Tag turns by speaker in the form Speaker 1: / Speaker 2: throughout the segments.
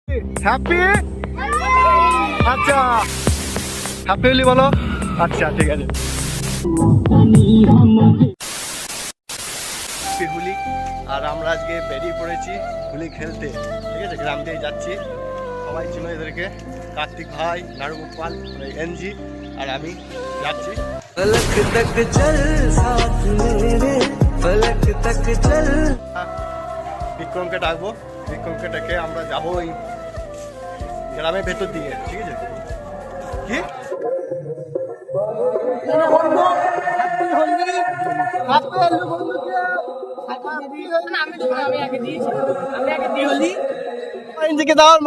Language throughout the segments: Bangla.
Speaker 1: হ্যাপি, আচ্ছা হ্যাপি হোলি বলো। আচ্ছা ঠিক আছে, হ্যাপি হোলি। আর আমরা আজকে বেরিয়ে পড়েছি হোলি খেলতে, ঠিক আছে। গ্রাম দিয়ে যাচ্ছি, সবাই ছিল এদেরকে, কার্তিক ভাই, নাড়ুগোপাল, এনজি আর আমি যাচ্ছি। বিক্রমকে ডাকবো, বিক্রমকে ডেকে আমরা যাবো ওই গ্রামের ভেতর দিকে, ঠিক আছে। কি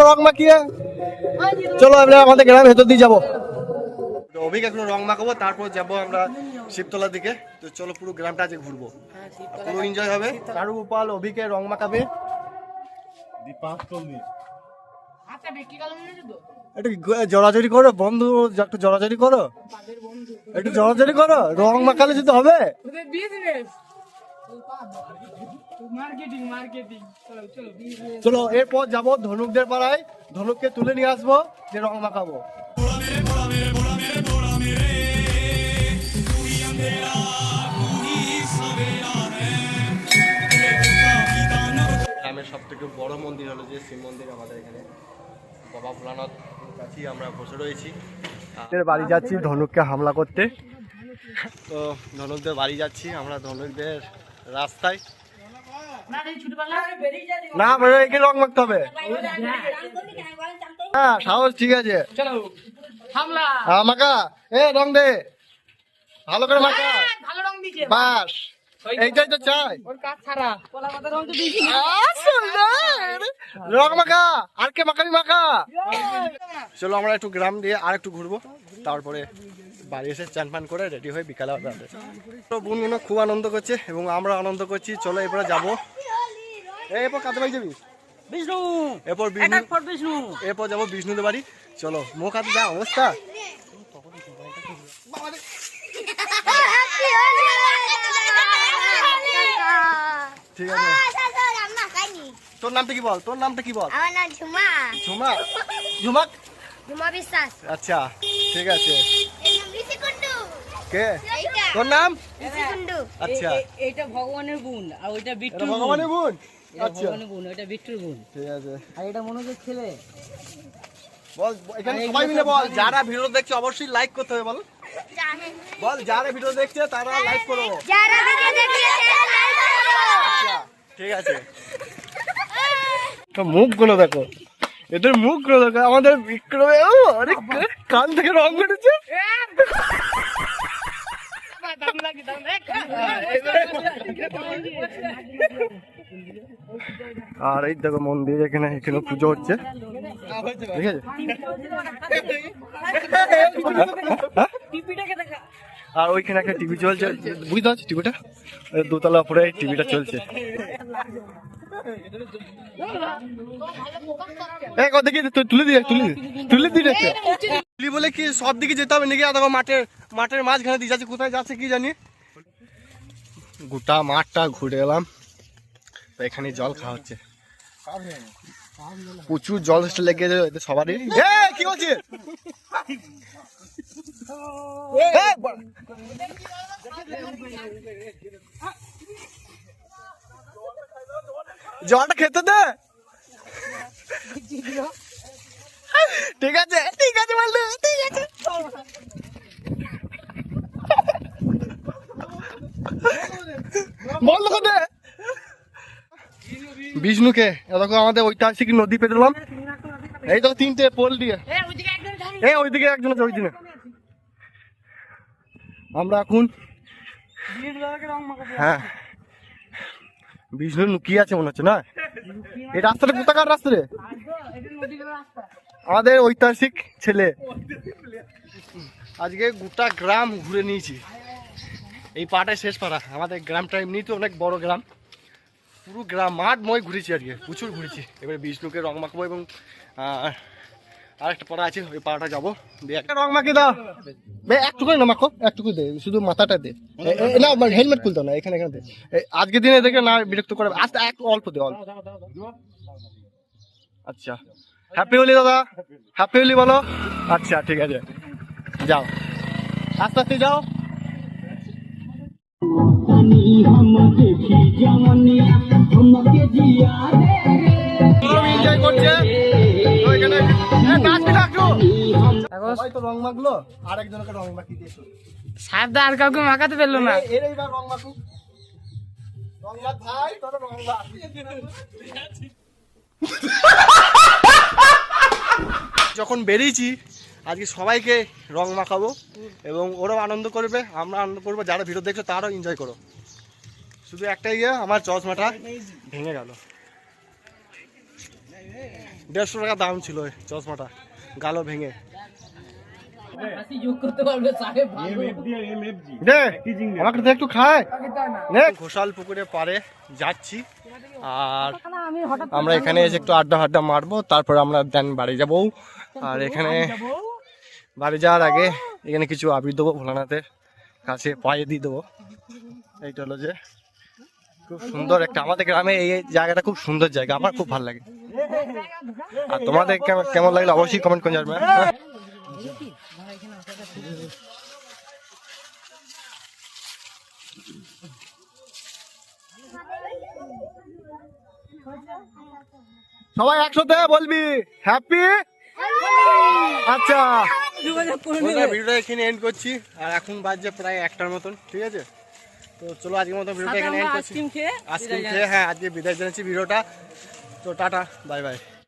Speaker 1: রং মাখিয়ে চলো আমরা আমাদের গ্রামের ভেতর দিয়ে যাবো। অভিক এখন রং মাখাবো, তারপর যাবো আমরা শিবতলার দিকে। তো চলো পুরো গ্রামটা আজকে ঘুরবো, পুরো এনজয় হবে। নাড়ুগোপাল অভিকে রং মাখাবে, একটু জড়াজড়ি করো বন্ধু, একটু জড়াজড়ি করো, একটু জড়াজড়ি করো, রং মাখালে যদি হবে। চলো এরপর যাবো ধনুকদের পাড়ায়, ধনুককে তুলে নিয়ে আসবো, যে রং মাখাবো। গ্রামের সব থেকে বড় মন্দির হলো যে শিব মন্দির, আমাদের এখানে বাবা ভোলানাথ কাছেই আমরা বসে রয়েছি। বাড়ি যাচ্ছি ধনুককে হামলা করতে, তো ধনুকদের বাড়ি যাচ্ছি আমরা, ধনুকদের রাস্তায়। না এখানে রং মাখতে হবে, হ্যাঁ সাহস, ঠিক আছে। মাখা, এ রং দে ভালো করে মাখা, বাস এইটাই তো চাই। রং মাখা, আর কে মাখাবি মাখা। চলো আমরা একটু গ্রাম দিয়ে আর একটু ঘুরবো, তারপরে বাড়ি এসে চান পান করে রেডি হয়ে বিকালে হবে। তো বোনগুলো খুব আনন্দ করছে এবং আমরা আনন্দ করছি। চলো এরপরে যাবো, এরপর কাতে বাড়ি যাবি বিষ্ণু, এরপর যাবো বিষ্ণুদের বাড়ি। চলো মুখ হাতে যা অবস্থা। ঠিক আছে, তোর নামটা কি বল, তোর নামটা কি বল?
Speaker 2: আমার নাম ঝুমা।
Speaker 1: ঝুমা, ঝুমা,
Speaker 2: ঝুমা বিশ্বাস।
Speaker 1: আচ্ছা ঠিক আছে। কে
Speaker 2: এইটা
Speaker 1: তোর নাম?
Speaker 2: ঋষিকুণ্ডু।
Speaker 1: আচ্ছা
Speaker 3: এইটা ভগবানের বোন, আর ওইটা বিট্টুর বোন।
Speaker 1: ভগবানের বোন,
Speaker 3: এটা
Speaker 1: আচ্ছা
Speaker 3: ভগবানের বোন, ওইটা বিট্টুর বোন।
Speaker 1: ঠিক আছে।
Speaker 3: আর এটা মনোজের ছেলে।
Speaker 1: বল এখানে সবাই মিলে বল, যারা ভিডিও দেখছে অবশ্যই লাইক করতে হবে। বল বল, যারা ভিডিও দেখছে তারা লাইক করো।
Speaker 2: যারা ভিডিও দেখছে তারা লাইক করো।
Speaker 1: আচ্ছা ঠিক আছে। তো মুখগুলো দেখো, এদের মুখগুলো দেখো, আমাদের বিক্রমে অনেক কান থেকে রং উঠেছে। আর এই দেখো মন্দির, এখানে এখানে পুজো হচ্ছে, ঠিক আছে। আর ওইখানে একটা টিভি চলছে, বুঝতে পারছি টিভিটা, দোতলা উপরে টিভিটা চলছে। তুলে দিয়ে বলে কি সব দিকে যেতে হবে নাকি? দেখো মাঠের মাঝখানে দিয়ে যাচ্ছে, কোথায় যাচ্ছে কি জানি। গোটা মাঠটা ঘুরে এলাম, তো এখানে জল খাওয়া হচ্ছে, প্রচুর জল লেগে যাবে সবারই। কি বলছিস? জলটা খেতে দে, ঠিক আছে ঠিক আছে বললে, ঠিক আছে। বল দে বিষ্ণুকে, দেখো আমাদের ঐতিহাসিক নদী পেরোলাম, এই তো 3টে পোল দিয়ে, ওইদিকে একজন আছে, ওই দিনে আমরা এখন, হ্যাঁ বিষ্ণু লুকিয়ে আছে মনে হচ্ছে না। এই রাস্তাটা কোথাকার রাস্তা রে? আমাদের ঐতিহাসিক ছেলে। আজকে গোটা গ্রাম ঘুরে নিয়েছি, এই পাড়াটাই শেষ পাড়া। আমাদের গ্রামটা এমনিতে অনেক বড় গ্রাম, পুরো গ্রাম মাঠময় ঘুরেছি, আজকে প্রচুর ঘুরেছি। এবারে বিষ্ণুকে রং মাখাবো এবং আর একটা পাড়া আছে, ওই পাড়াটা যাবো, রং মাখিয়ে দাও। একটুকুই না মাখো, একটুকু দে, শুধু মাথাটা দে। না হেলমেট খুলতো না, এখানে এখানে দে। আজকের দিনে দেখে না বিরক্ত করে, আস্তে একটু অল্প দে, অল্প। আচ্ছা হ্যাপি হোলি দাদা, হ্যাপি হোলি বলো। আচ্ছা ঠিক আছে, যাও আস্তে আস্তে যাও। এনজয় করছে তো এখানে নাচবি না একটু? সবাই তো রং মাখলো, আর একজনকে রং মাখিয়ে দিয়েছো।
Speaker 3: সাহেব আর কাউকে মাখাতে পারলো না।
Speaker 1: এর এইবার রং মাখু, রং মাখ ভাই, তোর রং মাখ। যখন বেরিয়েছি আজকে সবাইকে রং মাখাবো এবং ওরাও আনন্দ করবে, আমরা আনন্দ করবো, যারা ভিডিও দেখছো তারাও এনজয় করো। শুধু একটাই ইয়ে, আমার চশমাটা ভেঙে গেল। 150 টাকা দাম ছিল ওই চশমাটা, গালো ভেঙে। দে আমাকে তো একটু খায়। ঘোষাল পুকুরে পারে যাচ্ছি, আর আমরা এখানে এসে একটু আড্ডা মারবো, তারপর আমরা দেন বাড়ি যাবো। আর এখানে বাড়ি যাওয়ার আগে এখানে কিছু আবির দেবো ভোলানাথের কাছে, পায়ে দিয়ে দেবো। এইটা হলো যে খুব সুন্দর একটা, আমাদের গ্রামে এই জায়গাটা খুব সুন্দর জায়গা, আমার খুব ভালো লাগে। আর তোমাদের কেমন লাগলো অবশ্যই কমেন্ট করে জানাবে। সবাই একসাথে বলবি হ্যাপি। আচ্ছা ভিডিওটা এখানে এন্ড করছি, আর এখন বাজছে প্রায় 1টার মতন, ঠিক আছে? তো চলো আজকের মতো ভিডিওটা এখানে এন্ড করছি। আইসক্রিম খেয়ে হ্যাঁ আজকে বিদায় জানাচ্ছি ভিডিওটা। তো টাটা, বাই বাই।